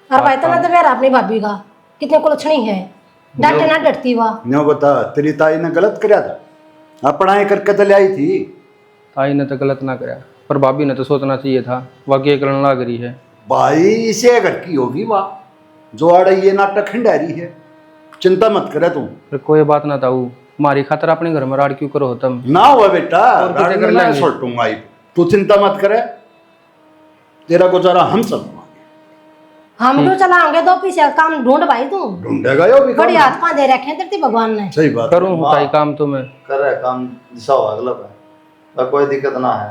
[SPEAKER 7] और भाई तना तो मेरा अपनी भाभी का कितने को लक्षणी है, डांटे ना डरती हुआ।
[SPEAKER 8] न्यो बता, तेरी ताई ने गलत कराया था, अपना ही करके तो ले आई थी।
[SPEAKER 4] ताई ने तो गलत ना कराया, पर भाभी ने तो सोचना चाहिए था, वाकई करने लग रही है।
[SPEAKER 8] भाई इसे घर की होगी वाह, जो आ रही ये नाटक खंडारी है, चिंता मत करे तुम।
[SPEAKER 4] फिर कोई बात ना ताऊ, हमारी खातर अपने घर में राड़ क्यों करो तुम।
[SPEAKER 8] ना हुआ बेटा,
[SPEAKER 4] और किसे कर लेंगे?
[SPEAKER 8] छोटूंगा ही, तू चिंता मत करे, तेरा गुजारा हम सब
[SPEAKER 7] हम तो चलाओगे दो पीछे काम ढूंढ भाई तू
[SPEAKER 8] ढूंढेगा यो भी काम।
[SPEAKER 7] बड़ी हाथ पा दे रखे हैं तेरे भगवान ने।
[SPEAKER 8] सही बात है।
[SPEAKER 4] करूँ ताई काम तो मैं
[SPEAKER 6] कर रहे काम दिशा हुआ गलत है, पर कोई दिक्कत ना है,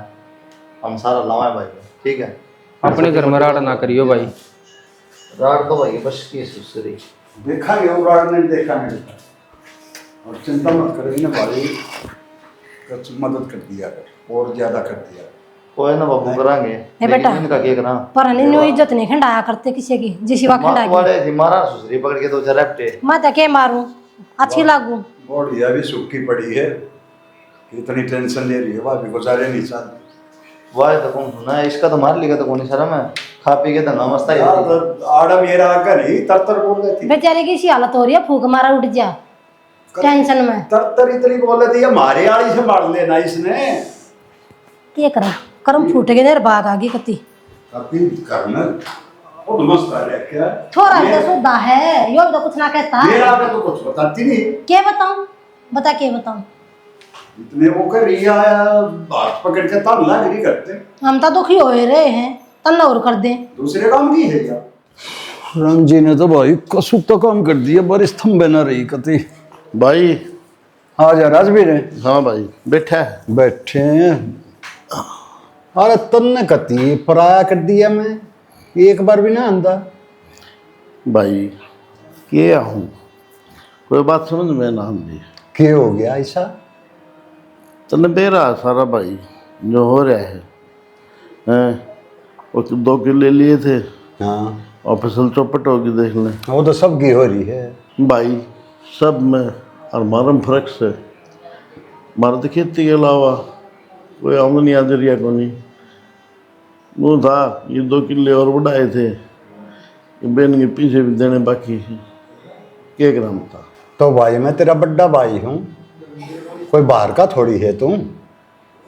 [SPEAKER 6] हम सारा लावा है भाई ठीक है।
[SPEAKER 4] अपने घर में राड़ ना करियो भाई।
[SPEAKER 6] राड़ तो भाई बस की सुसरी
[SPEAKER 8] देखा नहीं वो राड़ नहीं देखा नहीं, और चिंता मत करो ना भाई, कुछ मदद कर दिया कर और ज्यादा कर दिया।
[SPEAKER 6] कोई ना बाबू करांगे,
[SPEAKER 7] ए बेटा,
[SPEAKER 6] लेकिन इनका क्या करा
[SPEAKER 7] पर नो इज्जत नहीं खंडाया करते किसी की, जिसी वा खंडा की
[SPEAKER 6] वाले थी मारा सुसरी पकड़ के दो जरपटे
[SPEAKER 7] मैं तो के मारूं अच्छी लागू।
[SPEAKER 8] बढ़िया भी सूखी पड़ी है इतनी टेंशन ले रही है भाभी को सारे नहीं साथ
[SPEAKER 6] वाह तो कौन सुना है इसका, तो मार लिया तो कौन शर्म है, खा पी के तो मस्त है।
[SPEAKER 8] आड़ा मेरा आकर ही तर बोल रही थी।
[SPEAKER 7] बेचारे की सी हालत हो रही है, फूक मारा उठ जा टेंशन में।
[SPEAKER 8] तर इतनी बोल रही थी, हमारे आड़ी से मार लेना इसने।
[SPEAKER 7] क्या करा, कर्म फूट गए देर भाग आ गई कति
[SPEAKER 8] कति करना वो नमस्कार है क्या
[SPEAKER 7] थोड़ा तो सुधा है, यो तो कुछ ना कहता
[SPEAKER 8] मेरा आगे तो कुछ बताती नहीं।
[SPEAKER 7] क्या बताऊं, बता क्या बताऊं।
[SPEAKER 8] इतने वो कर रही आया बात पकड़ के तब लाग नहीं करते।
[SPEAKER 7] हम तो दुखी हो रहे हैं, तब और कर दे
[SPEAKER 8] दूसरे काम की है क्या।
[SPEAKER 9] राम जी ने तो भाई कसु तो काम कर दिया, बारिश थम्बे न रही कति।
[SPEAKER 3] भाई
[SPEAKER 9] हाँ जा राजवीर है।
[SPEAKER 3] हाँ भाई बैठा है।
[SPEAKER 9] बैठे हैं। अरे तन्ने कति पराया कर दिया मैं, एक बार भी ना आंदा।
[SPEAKER 3] भाई क्या हूँ, कोई बात समझ में ना आती।
[SPEAKER 9] क्या हो गया ऐसा?
[SPEAKER 3] तने बेरा सारा भाई जो हो रहा है हैं? वो तो 2 किले लिए थे
[SPEAKER 9] हाँ
[SPEAKER 3] और फसल चौपट होगी देख लें।
[SPEAKER 9] वो तो सबकी हो रही है
[SPEAKER 3] भाई सब में और मारम फर्क से मारे तो खेती के अलावा कोई आमदनी आ रही को नहीं। वो था ये 2 किले और बढ़ाए थे, ये बहन के पीछे भी देने बाकी है। क्या ग्राम था
[SPEAKER 9] तो भाई मैं तेरा बड़ा भाई हूँ, कोई बाहर का थोड़ी है तू।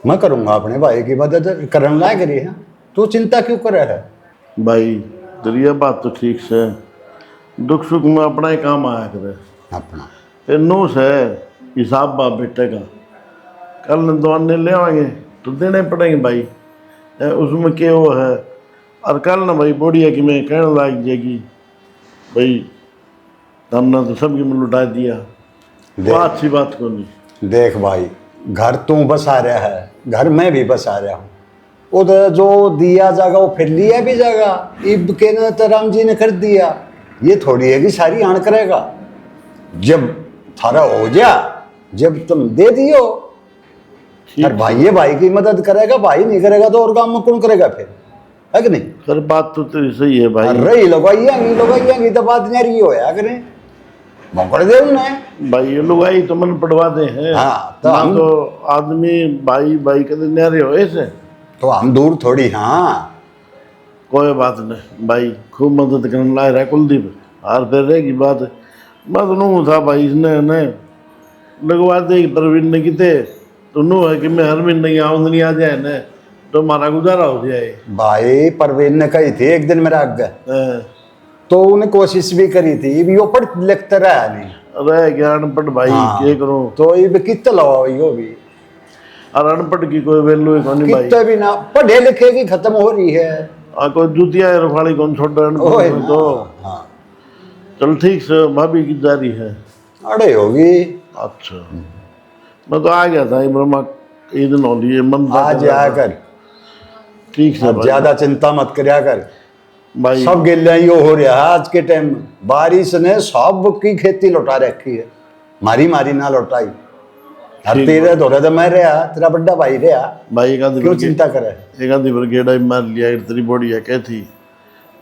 [SPEAKER 9] मैं करूँगा अपने भाई की मदद, करने लायक रही है, तू चिंता क्यों कर रहा है?
[SPEAKER 3] भाई तेरी बात तो ठीक से, दुख सुख में अपना ही काम आया करे।
[SPEAKER 9] अपना
[SPEAKER 3] फिर नूस है हिसाब बाप बेटे का, कल दवाने ले आएंगे तो देने पड़ेंगे भाई। उसमें क्या वो है, और कल ना भाई बोड़िया कि मैं कहने लायक जाएगी भाई हमने तो सबकी में लुटा दिया, बात अच्छी बात को नहीं।
[SPEAKER 9] देख भाई, घर तू बसा रहा है, घर में भी बसा रहा हूँ, उधर जो दिया जाएगा वो फिर लिया भी जाएगा। इब के न तो राम जी ने कर दिया, ये थोड़ी है कि सारी आण करेगा। जब थारा हो जा, जब तुम दे दियो, और भाई ये भाई की मदद करेगा, भाई नहीं करेगा तो और काम में कौन करेगा फिर, है कि नहीं?
[SPEAKER 3] सर बात तो तेरी सही है भाई।
[SPEAKER 9] रही लगाइएंगी तो बात नहीं रही हो या करें मोकड़ दे उन्हें
[SPEAKER 3] भाई ये लुगाई तो मन पड़वा दे हैं।
[SPEAKER 9] हाँ, तो
[SPEAKER 3] ना
[SPEAKER 9] हम
[SPEAKER 3] तो आदमी भाई भाई कदे न्यारे हो ऐसे,
[SPEAKER 9] तो हम दूर थोड़ी। हाँ
[SPEAKER 3] कोई बात नहीं भाई, खूब मदद करने लाए रहा कुलदीप। हार फिर रहेगी बात, मैं तो नू था भाई इसने ने लगवा दे प्रवीण ने किते तो नू है कि मैं हर महीने की आमदनी आ जाए न तो हमारा गुजारा हो जाए।
[SPEAKER 9] भाई परवीन ने कही थी एक दिन मेरा आगे, तो उन्हें कोशिश भी करी थी, भी वो पढ़ लिखता रहा नहीं,
[SPEAKER 3] रह गया अनपढ़ भाई।
[SPEAKER 9] हाँ।
[SPEAKER 3] क्या करूं,
[SPEAKER 9] तो ये भी कितना लगाओ यो भी,
[SPEAKER 3] और अनपढ़ की कोई वैल्यू है कौन भाई।
[SPEAKER 9] कितना भी ना पढ़े लिखे की खत्म हो रही है।
[SPEAKER 3] कोई जूतिया रखवाड़ी कौन छोटा
[SPEAKER 9] ओए
[SPEAKER 3] अनपढ़
[SPEAKER 9] ना।
[SPEAKER 3] तो
[SPEAKER 9] हाँ
[SPEAKER 3] चल ठीक से भाभी की जारी है।
[SPEAKER 9] अड़े होगी।
[SPEAKER 3] अच्छा मैं तो आ गया था ब्रह्मा कई दिन हो लिए मन था
[SPEAKER 9] आज आकर
[SPEAKER 3] ठीक से
[SPEAKER 9] अब
[SPEAKER 3] भाई।
[SPEAKER 9] ज्यादा चिंता मत करया कर
[SPEAKER 3] भाई
[SPEAKER 9] सब गिल्ला यो हो रहा है आज के टाइम में। बारिश ने सब की खेती लौटा रखी है, मारी मारी ना लौटाई। हर
[SPEAKER 3] ठीक
[SPEAKER 9] तेरे धोरे तो मैं रहा, तेरा बड़ा भाई रहा,
[SPEAKER 3] भाई एक आधी
[SPEAKER 9] क्यों चिंता करे?
[SPEAKER 3] एक आधी बार गेड़ा ही मार लिया तेरी बॉडी है क्या थी।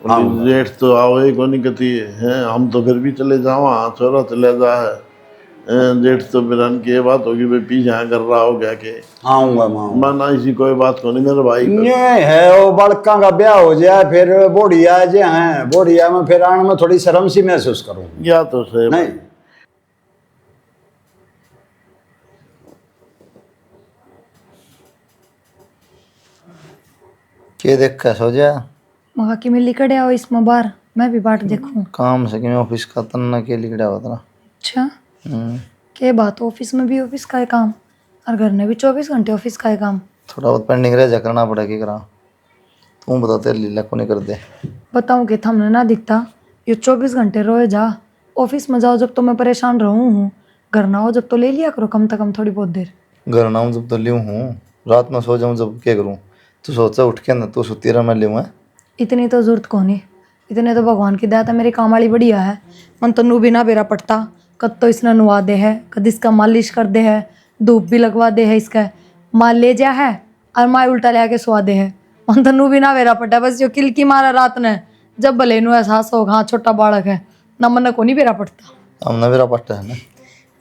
[SPEAKER 9] हाँ।
[SPEAKER 3] जेठ तो आओ ही कौन कहती है, हम तो फिर भी चले जाओ, हाँ छोरा चले जा है। जेठ तो फिर की बात होगी भाई पीछे कर रहा हो गया के
[SPEAKER 9] आऊंगा मैं
[SPEAKER 3] माना इसी कोई बात को नहीं मेरे भाई का।
[SPEAKER 9] ये है वो बड़का का ब्याह हो जाए फिर बोढ़िया जे हैं, बोढ़िया में फिर आने में थोड़ी शर्म सी महसूस करूँ
[SPEAKER 3] या तो सही
[SPEAKER 9] नहीं।
[SPEAKER 6] के देख के सो जा
[SPEAKER 5] मगा कि मैं लिखड़े आओ इसमें बार मैं भी बाट देखूं।
[SPEAKER 6] काम से कि मैं ऑफिस का तन्ना के लिखड़ा हुआ था।
[SPEAKER 5] अच्छा के बात, ऑफिस में भी ऑफिस का है काम और घर में भी 24 घंटे ऑफिस का है काम।
[SPEAKER 6] थोड़ा बहुत पेंडिंग रह जा करना पड़ा कि करा, तू बता तेरे लीला को नहीं कर दे।
[SPEAKER 5] बताऊँ कि थमने ना दिखता ये 24 घंटे रोए जा, ऑफिस में जाओ जब तो मैं परेशान रहूँ हूँ, घर ना हो जब तो ले लिया करो कम से कम थोड़ी बहुत देर।
[SPEAKER 6] घर ना हूँ जब तो लियूँ हूँ, रात में सो जाऊँ जब क्या करूँ? तू सोचा उठ के ना तू सुती रहा मैं लियूँ है।
[SPEAKER 5] इतनी तो जरूरत को नहीं, इतने तो भगवान की दया था मेरी काम वाली बढ़िया है। मन तो नू भी ना बेरा पड़ता, कद तो इसने नुआ दे है, कद इसका मालिश कर दे है, धूप भी लगवा दे है, इसका माल ले जा है और माँ उल्टा ले आके सुहा दे है। मन तो नू भी ना बेरा पड़ता, बस जो किलकी मारा रात ने जब भले नू एहसास हो हाँ छोटा बालक है ना, मन को नहीं बेरा पड़ता।
[SPEAKER 6] हम ना मेरा पट्टा है ना।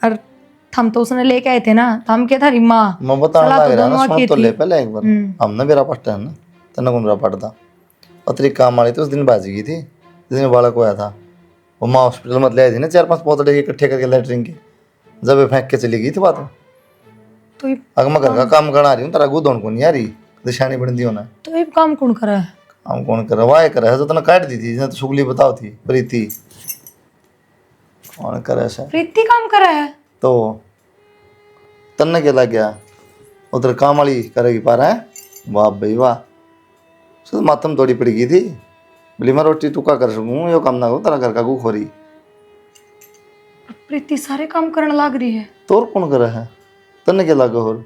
[SPEAKER 5] और हम तो उसने लेके आए थे ना, तो हम क्या था रिमा
[SPEAKER 6] मैं बताने
[SPEAKER 5] सलाह
[SPEAKER 6] लग
[SPEAKER 5] तो
[SPEAKER 6] रहा ना
[SPEAKER 5] दोनों
[SPEAKER 6] सुन
[SPEAKER 5] की
[SPEAKER 6] तो
[SPEAKER 5] थी।
[SPEAKER 6] ले पहले एक बार। हमने मेरा पट्टा है ना, तने कौन मेरा पड़ता। और तेरी काम वाली तो उस दिन बाजी की थी जिस दिन बालक हुआ था। वो माँ हॉस्पिटल मत ले आई थी ना 4-5 पोतड़े इकट्ठे करके लेटरिन के, जब ये फेंक के चली गई थी बात में।
[SPEAKER 5] तो ये
[SPEAKER 6] अगर मैं घर का काम करना रही हूँ तेरा गुदौन को नहीं आ रही दिशानी बन दी होना।
[SPEAKER 5] तो ये काम कौन करा है?
[SPEAKER 6] हम कौन कर वाह कर है जो तने काट दी थी जिसने तो शुगली बताओ थी प्रीति कौन करे ऐसा।
[SPEAKER 5] प्रीति काम करा है?
[SPEAKER 6] तो तन्ने क्या लग गया उधर काम वाली करेगी पा रहा है। वाह भाई वाह, तो मातम थोड़ी पड़ गई थी बोली मैं रोटी टुका कर सकूँ यो काम ना हो तेरा घर का गु खोरी।
[SPEAKER 5] प्रीति सारे काम करने लग रही है।
[SPEAKER 6] तोर कौन करे है तन्ने क्या लगा और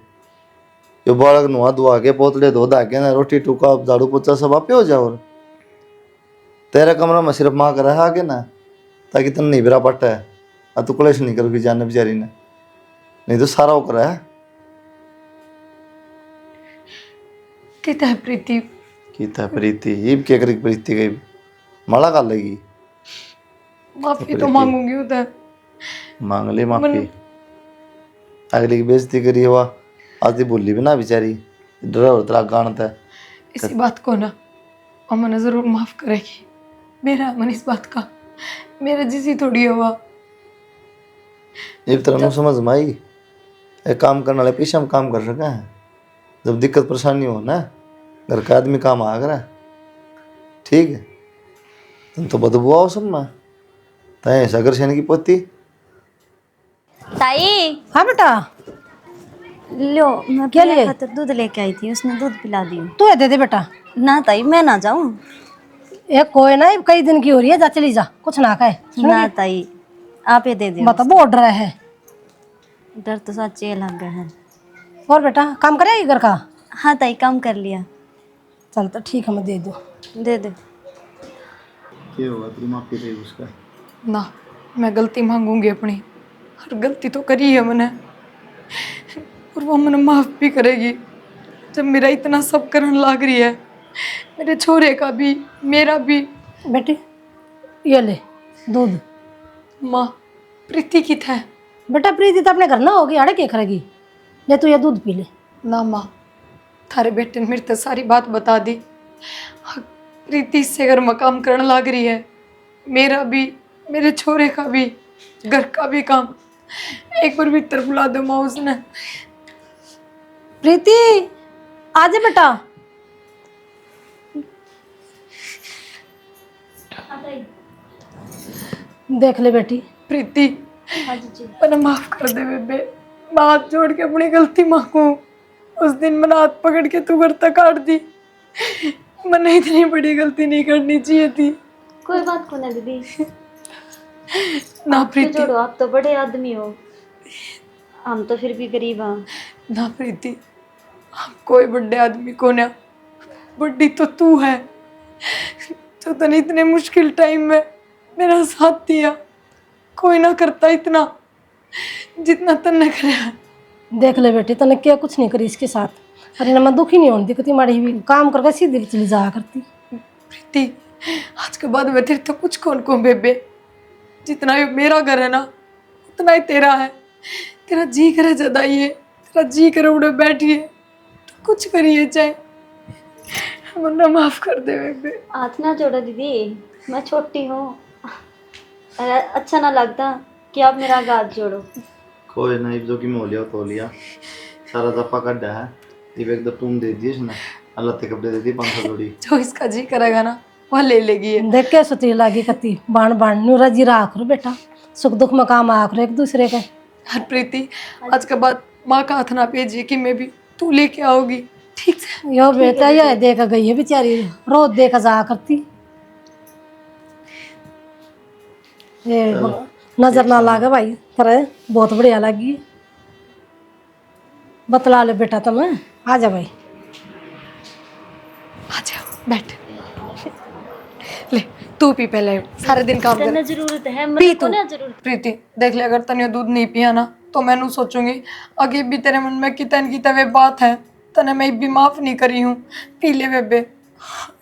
[SPEAKER 6] यो बालक नुआ धुआ के पोतले धो धा के ना रोटी टुका झाड़ू पोछा सब आपे हो जाओ। और तेरे कमरा में सिर्फ माँ करे आगे ना ताकि तन नहीं बेरा पट्टा है और तू कलेश नहीं करोगी जाने बेचारी ने, नहीं तो सारा वो करा है।
[SPEAKER 5] कहता है प्रीति
[SPEAKER 6] कीता प्रीति ईब क्या करी प्रीति गई माला का लेगी
[SPEAKER 5] माफी तो मांगूंगी उधर।
[SPEAKER 6] मांग ले माफी। अगली की बेइज्जती करी हुआ आधी बोली भी ना बेचारी डरा उतरा गानता है।
[SPEAKER 5] इसी बात को ना अमन जरूर माफ करेगी। मेरा मन इस बात का मेरा जिसी थोड़ी हुआ।
[SPEAKER 6] एक तरह समझ में आई एक काम करने वाले पीछे हम काम कर सके हैं जब दिक्कत परेशानी हो ना घर का आदमी काम आ रहा है ठीक है। तुम तो बदबू आओ सब में तय सागर सेन की पोती।
[SPEAKER 1] ताई
[SPEAKER 7] हाँ बेटा,
[SPEAKER 1] लो मैं
[SPEAKER 7] क्या
[SPEAKER 1] प्रिया
[SPEAKER 7] लिए?
[SPEAKER 1] खातिर दूध लेके आई थी, उसने दूध पिला दिया।
[SPEAKER 7] तू दे दे बेटा।
[SPEAKER 1] ना ताई मैं ना जाऊं।
[SPEAKER 7] एक कोई ना कई दिन की हो रही है, जा चली जा, कुछ ना कहे।
[SPEAKER 1] ना ताई आप ये दे दो।
[SPEAKER 7] बता बहुत डर है।
[SPEAKER 1] डर तो सच्चे लग गए हैं।
[SPEAKER 7] और बेटा काम करेगी घर का?
[SPEAKER 1] हाँ ताई काम कर लिया।
[SPEAKER 7] चल तो ठीक है, मैं दे दूँ।
[SPEAKER 1] दे दे।
[SPEAKER 6] क्या होगा तेरी माफी रही उसका
[SPEAKER 5] ना मैं गलती मांगूंगी अपनी, हर गलती तो करी है मैंने और वो मैंने माफ भी करेगी। जब मेरा इतना सब करने लग रही है, मेरे छोरे का भी मेरा भी।
[SPEAKER 7] बेटी ये ले दूध।
[SPEAKER 5] माँ प्रीति की था।
[SPEAKER 7] बेटा प्रीति तो अपने घर ना होगी, अड़े क्या करेगी? ले तू ये दूध पी ले।
[SPEAKER 5] ना माँ थारे बेटे ने मेरे तो सारी बात बता दी। हाँ, प्रीति से घर में काम करने लग रही है, मेरा भी मेरे छोरे का भी घर का भी काम। एक बार भीतर बुला दो माँ उसने।
[SPEAKER 7] प्रीति आजा बेटा। देख ले बेटी।
[SPEAKER 5] प्रीति मैंने माफ कर दे बेबे, मैं हाथ जोड़ के अपनी गलती मांगू। उस दिन मैंने हाथ पकड़ के तू घर तक काट दी। मैंने इतनी बड़ी गलती नहीं करनी चाहिए थी।
[SPEAKER 1] कोई बात को ना दीदी।
[SPEAKER 5] ना
[SPEAKER 1] आप तो
[SPEAKER 5] प्रीति,
[SPEAKER 1] छोड़ो, आप तो बड़े आदमी हो, हम तो फिर भी गरीब हैं।
[SPEAKER 5] ना प्रीति, हम कोई बड़े आदमी को ना, बड़ी तो तू है जो तने इतने मुश्किल टाइम में मेरा साथ दिया। कोई ना करता इतना जितना तन्ने कराया।
[SPEAKER 7] देख ले बेटी, तने क्या कुछ नहीं करी इसके साथ। अरे ना मैं दुखी नहीं होती कती, माड़ी भी काम करके सीधे चली जाया करती।
[SPEAKER 5] प्रीति आज के बाद मैं तेरे तो कुछ कौन कहूँ बेबे। जितना भी मेरा घर है ना उतना ही तेरा है। तेरा जी करे जदाइए, तेरा जी करे उड़े बैठिए, तो कुछ करिए चाहे। वरना माफ कर दे बेबे।
[SPEAKER 1] हाथ ना जोड़ो दीदी, मैं छोटी हूँ। अरे अच्छा ना लगता कि आप मेरा हाथ जोड़ो।
[SPEAKER 6] कोई नहीं जो कि मोलिया तो लिया सारा दफा कड्डा है ये एक तो तुम दे दिए ना अल्लाह ते कपड़े दे दी 500 जोड़ी
[SPEAKER 5] जो इसका जी करेगा ना वह ले लेगी ये।
[SPEAKER 7] देख के सुती लागी कती बाण बाण नु रजी राख रो बेटा, सुख दुख में काम आख रो एक दूसरे के।
[SPEAKER 5] हर प्रीति आज के बाद माँ का हाथ ना भेजिए कि मैं भी तू लेके आओगी, ठीक है?
[SPEAKER 7] यो बेटा ये देख गई है बेचारी, रोज देख जा करती। ये नजर ना लागे भाई तेरे, बहुत बढ़िया लगी। बतला ले बेटा तुम्हें। आ जा भाई,
[SPEAKER 5] आजा बैठ। ले तू पी पहले, सारे दिन काम कर।
[SPEAKER 1] तन्ने जरूरत है,
[SPEAKER 5] पी
[SPEAKER 1] मेरे
[SPEAKER 5] तू।
[SPEAKER 1] को ना जरूरत।
[SPEAKER 5] प्रीति देख ले, अगर तने दूध नहीं पिया ना तो मैं सोचूंगी आगे भी तेरे मन में कितन की तवे बात है, तने मैं भी माफ नहीं करी हूँ। पी ले बेबे।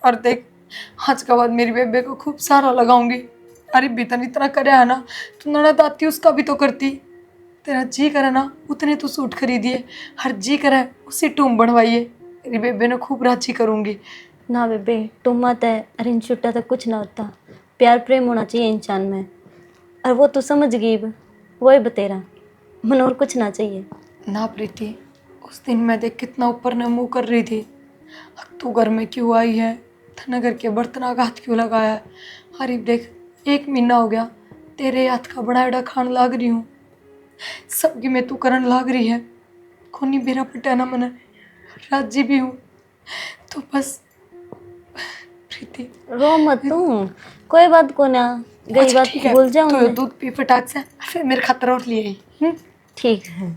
[SPEAKER 5] और देख आज के बाद मेरी बेबे को खूब सारा लगाऊंगी। अरे भी तन इतना करे है ना, तू ननद आती उसका भी तो करती। तेरा जी करे ना उतने तो सूट खरीदिए, हर जी करे उसी टूम बनवाइए। तेरी बेबे ने खूब राजी करूंगी।
[SPEAKER 1] ना बेबे, तुम मत है, अरे इन छुट्टा तक कुछ ना होता। प्यार प्रेम होना चाहिए इंसान में, और वो तू समझ गई। वो है बतेरा मन, और कुछ ना चाहिए।
[SPEAKER 5] ना प्रीति, उस दिन मैं देख कितना ऊपर ने मुंह कर रही थी। अब तू घर में क्यों आई है, थना घर के बर्तन का हाथ क्यों लगाया है। अरे देख 1 महीना हो गया तेरे हाथ का बनाया खान लाग रही हूँ, सबकी मैं तू करन लाग रही है। कोनी बेरा पटाना मन, राजी भी हूँ। तो बस प्रीति,
[SPEAKER 1] रो मत तू, कोई बात को ना, गई
[SPEAKER 5] अच्छा
[SPEAKER 1] बात
[SPEAKER 5] ठीक है,
[SPEAKER 1] भूल जाऊँ
[SPEAKER 5] तो
[SPEAKER 1] मैं।
[SPEAKER 5] दूध पी फटाक से, फिर मेरे खातर और ले आई।
[SPEAKER 1] ठीक है।